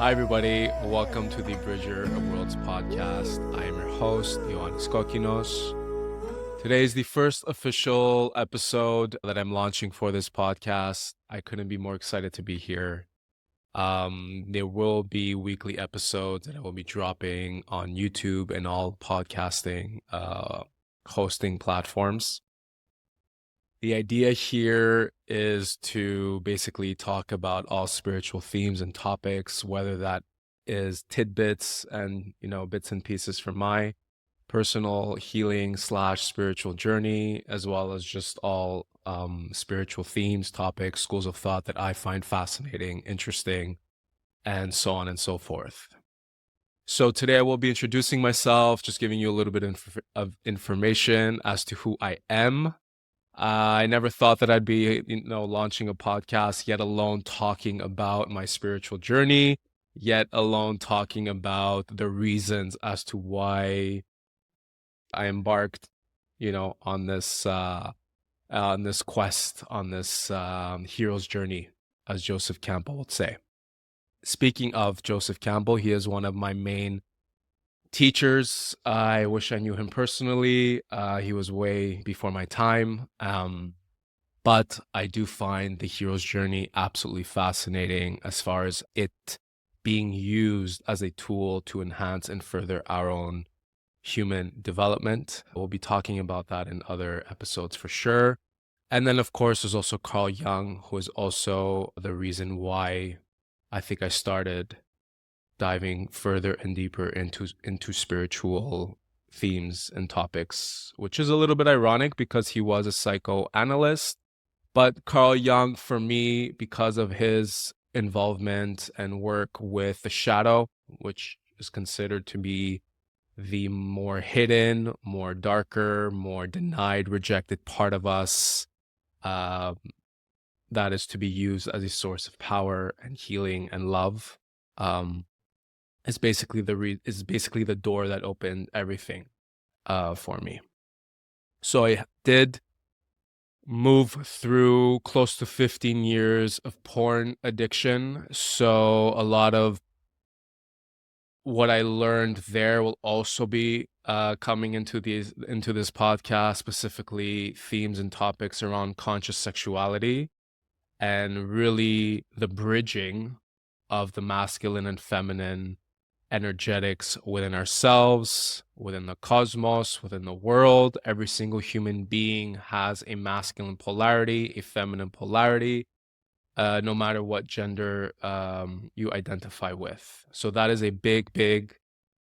Hi, everybody. Welcome to the Bridger of Worlds podcast. I am your host, Ioannis Kokkinos. Today is the first official episode that I'm launching for this podcast. I couldn't be more excited to be here. There will be weekly episodes that I will be dropping on YouTube and all podcasting hosting platforms. The idea here is to basically talk about all spiritual themes and topics, whether that is tidbits and, bits and pieces from my personal healing / spiritual journey, as well as just all spiritual themes, topics, schools of thought that I find fascinating, interesting, and so on and so forth. So today I will be introducing myself, just giving you a little bit of information as to who I am. I never thought that I'd be, launching a podcast, yet alone talking about my spiritual journey, yet alone talking about the reasons as to why I embarked, on this quest, on this hero's journey, as Joseph Campbell would say. Speaking of Joseph Campbell, he is one of my main teachers. I wish I knew him personally. He was way before my time. But I do find the hero's journey absolutely fascinating as far as it being used as a tool to enhance and further our own human development. We'll be talking about that in other episodes for sure. And then, of course, there's also Carl Jung, who is also the reason why I think I started diving further and deeper into spiritual themes and topics, which is a little bit ironic because he was a psychoanalyst. But Carl Jung, for me, because of his involvement and work with the shadow, which is considered to be the more hidden, more darker, more denied, rejected part of us, that is to be used as a source of power and healing and love, is basically the door that opened everything for me. So I did move through close to 15 years of porn addiction. So a lot of what I learned there will also be coming into this podcast, specifically themes and topics around conscious sexuality and really the bridging of the masculine and feminine energetics within ourselves, within the cosmos, within the world. Every single human being has a masculine polarity, a feminine polarity, no matter what gender you identify with. So that is a big, big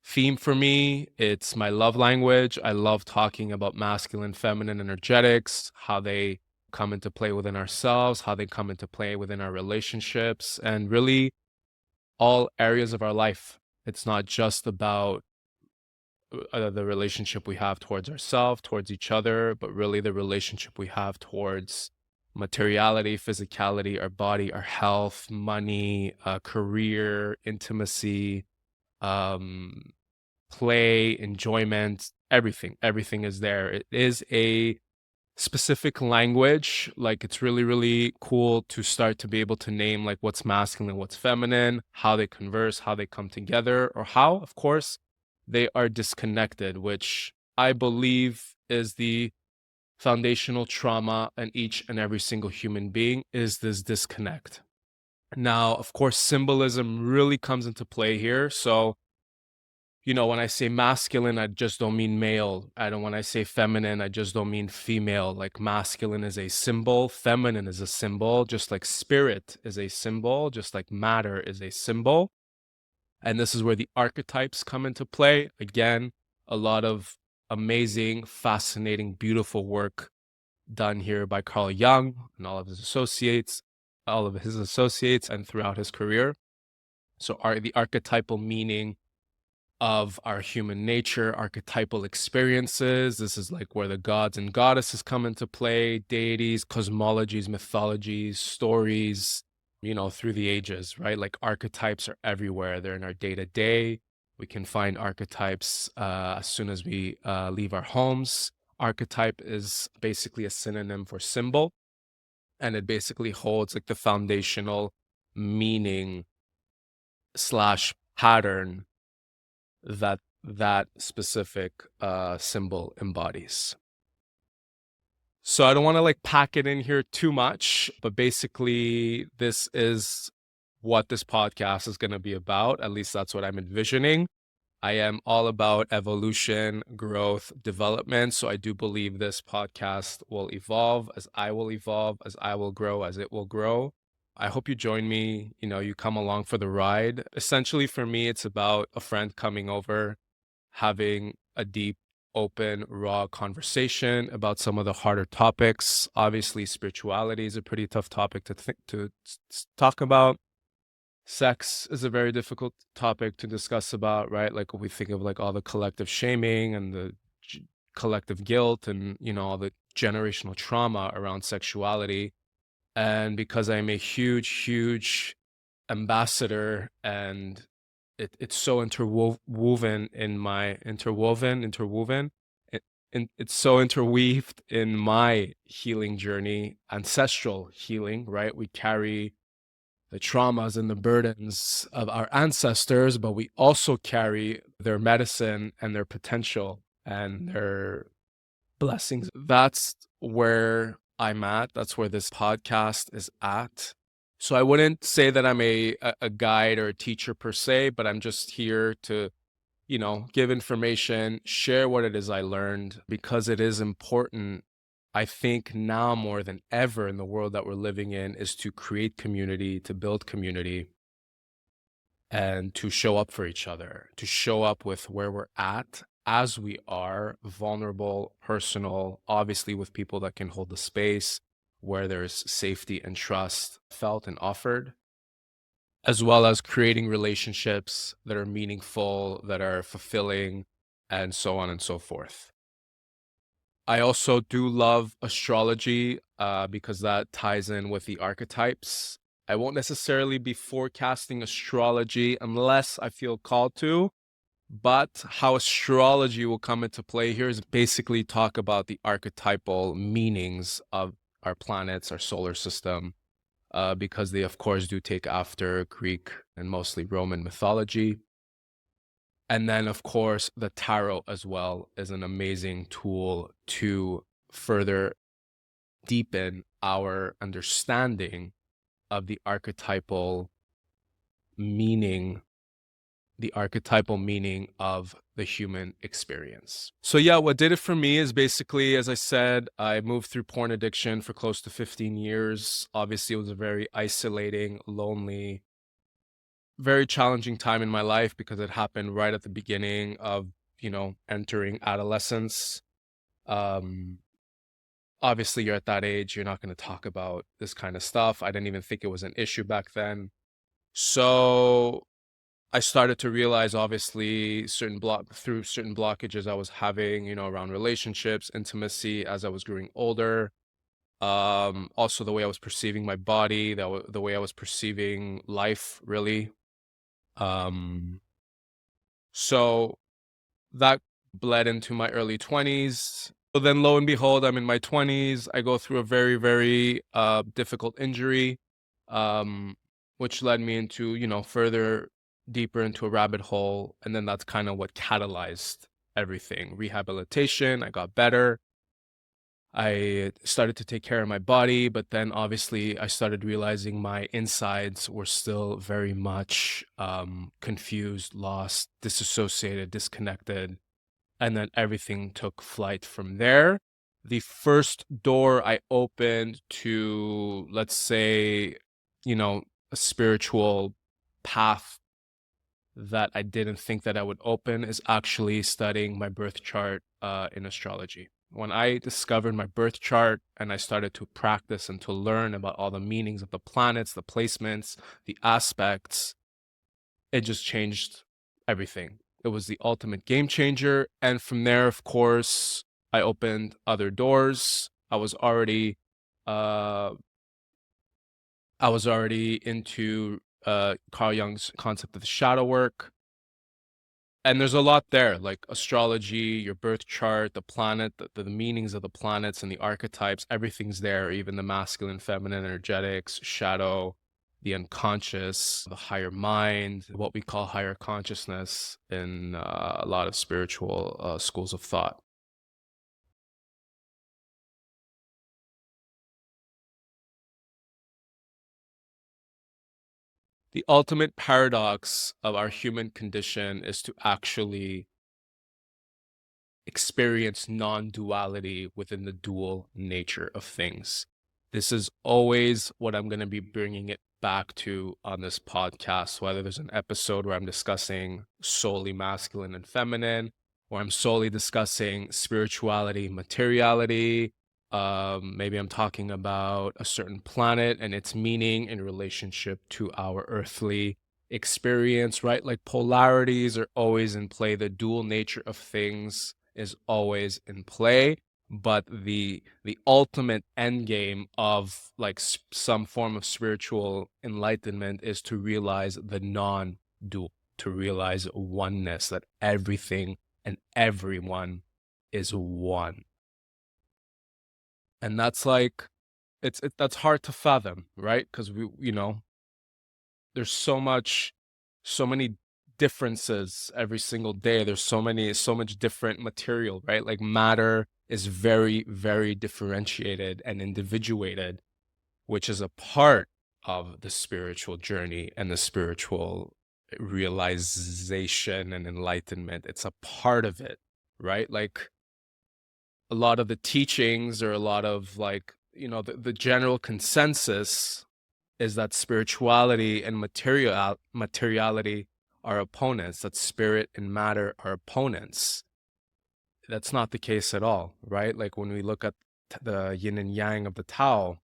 theme for me. It's my love language. I love talking about masculine, feminine energetics, how they come into play within ourselves, how they come into play within our relationships, and really all areas of our life. It's not just about the relationship we have towards ourselves, towards each other, but really the relationship we have towards materiality, physicality, our body, our health, money, career, intimacy, play, enjoyment, everything. Everything is there. It is a specific language. Like, it's really, really cool to start to be able to name like what's masculine, what's feminine, how they converse, how they come together, or how, of course, they are disconnected, which I believe is the foundational trauma in each and every single human being, is this disconnect. Now, of course, symbolism really comes into play here. So, when I say masculine, I just don't mean male. When I say feminine, I just don't mean female. Like, masculine is a symbol, feminine is a symbol, just like spirit is a symbol, just like matter is a symbol. And this is where the archetypes come into play. Again, a lot of amazing, fascinating, beautiful work done here by Carl Jung and all of his associates, and throughout his career. So the archetypal meaning of our human nature, archetypal experiences. This is like where the gods and goddesses come into play, deities, cosmologies, mythologies, stories, through the ages, right? Like, archetypes are everywhere. They're in our day to day. We can find archetypes as soon as we leave our homes. Archetype is basically a synonym for symbol, and it basically holds like the foundational meaning slash pattern that specific symbol embodies. So I don't want to like pack it in here too much, but basically this is what this podcast is going to be about. At least that's what I'm envisioning. I am all about evolution, growth, development. So I do believe this podcast will evolve, as I will evolve, as I will grow, as it will grow. I hope you join me, you come along for the ride. Essentially, for me, it's about a friend coming over, having a deep, open, raw conversation about some of the harder topics. Obviously, spirituality is a pretty tough topic to talk about. Sex is a very difficult topic to discuss about, right? Like when we think of like all the collective shaming and the collective guilt and, all the generational trauma around sexuality. And because I'm a huge ambassador, and it's so interwoven in my it's so interweaved in my healing journey, ancestral healing, right? We carry the traumas and the burdens of our ancestors, but we also carry their medicine and their potential and their blessings. That's where I'm at. That's where this podcast is at. So I wouldn't say that I'm a guide or a teacher per se, but I'm just here to, give information, share what it is I learned, because it is important. I think now more than ever in the world that we're living in is to create community, to build community, and to show up for each other, to show up with where we're at as we are, vulnerable, personal, obviously with people that can hold the space, where there's safety and trust felt and offered, as well as creating relationships that are meaningful, that are fulfilling, and so on and so forth. I also do love astrology because that ties in with the archetypes. I won't necessarily be forecasting astrology unless I feel called to, but how astrology will come into play here is basically talk about the archetypal meanings of our planets, our solar system, because they, of course, do take after Greek and mostly Roman mythology. And then, of course, the tarot as well is an amazing tool to further deepen our understanding of the archetypal meaning of the human experience. So yeah, what did it for me is basically, as I said, I moved through porn addiction for close to 15 years. Obviously, it was a very isolating, lonely, very challenging time in my life because it happened right at the beginning of, entering adolescence. Obviously, you're at that age, you're not going to talk about this kind of stuff. I didn't even think it was an issue back then. So I started to realize, obviously, through certain blockages I was having, around relationships, intimacy as I was growing older. Also the way I was perceiving my body, the way I was perceiving life, really. So that bled into my early 20s. So then lo and behold, I'm in my 20s. I go through a very, very difficult injury, which led me into, further deeper into a rabbit hole. And then that's kind of what catalyzed everything. Rehabilitation, I got better. I started to take care of my body, but then obviously I started realizing my insides were still very much confused, lost, disassociated, disconnected. And then everything took flight from there. The first door I opened to, let's say, a spiritual path that I didn't think that I would open is actually studying my birth chart in astrology. When I discovered my birth chart and I started to practice and to learn about all the meanings of the planets, the placements, the aspects, it just changed everything. It was the ultimate game changer. And from there, of course, I opened other doors. I was already into Carl Jung's concept of the shadow work. And there's a lot there, like astrology, your birth chart, the planet, the meanings of the planets and the archetypes, everything's there, even the masculine, feminine, energetics, shadow, the unconscious, the higher mind, what we call higher consciousness in a lot of spiritual schools of thought. The ultimate paradox of our human condition is to actually experience non-duality within the dual nature of things. This is always what I'm going to be bringing it back to on this podcast, whether there's an episode where I'm discussing solely masculine and feminine, or I'm solely discussing spirituality, materiality. Maybe I'm talking about a certain planet and its meaning in relationship to our earthly experience, right? Like polarities are always in play. The dual nature of things is always in play, but the ultimate end game of like some form of spiritual enlightenment is to realize the non-dual, to realize oneness, that everything and everyone is one. And that's like that's hard to fathom, right? Because there's so many differences every single day. There's so much different material, right? Like matter is very, very differentiated and individuated, which is a part of the spiritual journey and the spiritual realization and enlightenment. It's a part of it, right? Like a lot of the teachings or a lot of like, the general consensus is that spirituality and materiality are opponents, that spirit and matter are opponents. That's not the case at all, right? Like when we look at the yin and yang of the Tao,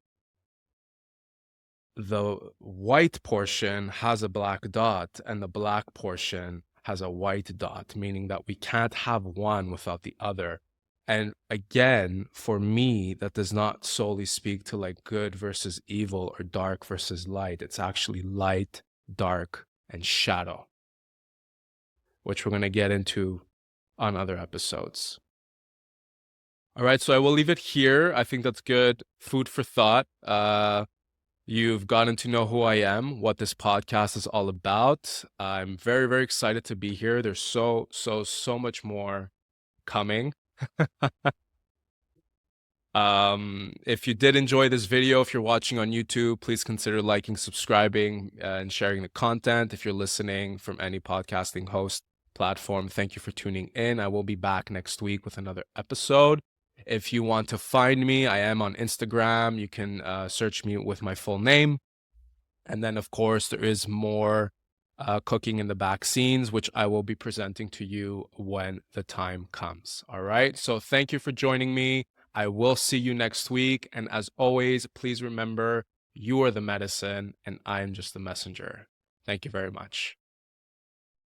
the white portion has a black dot and the black portion has a white dot, meaning that we can't have one without the other. And again, for me, that does not solely speak to like good versus evil or dark versus light. It's actually light, dark, and shadow, which we're going to get into on other episodes. All right, so I will leave it here. I think that's good food for thought. You've gotten to know who I am, what this podcast is all about. I'm very, very excited to be here. There's so much more coming. If you did enjoy this video, if you're watching on YouTube, please consider liking, subscribing, and sharing the content. If you're listening from any podcasting host platform, thank you for tuning in. I will be back next week with another episode. If you want to find me, I am on Instagram. You can search me with my full name. And then, of course, there is more cooking in the back scenes, which I will be presenting to you when the time comes. All right. So thank you for joining me. I will see you next week. And as always, please remember, you are the medicine and I am just the messenger. Thank you very much.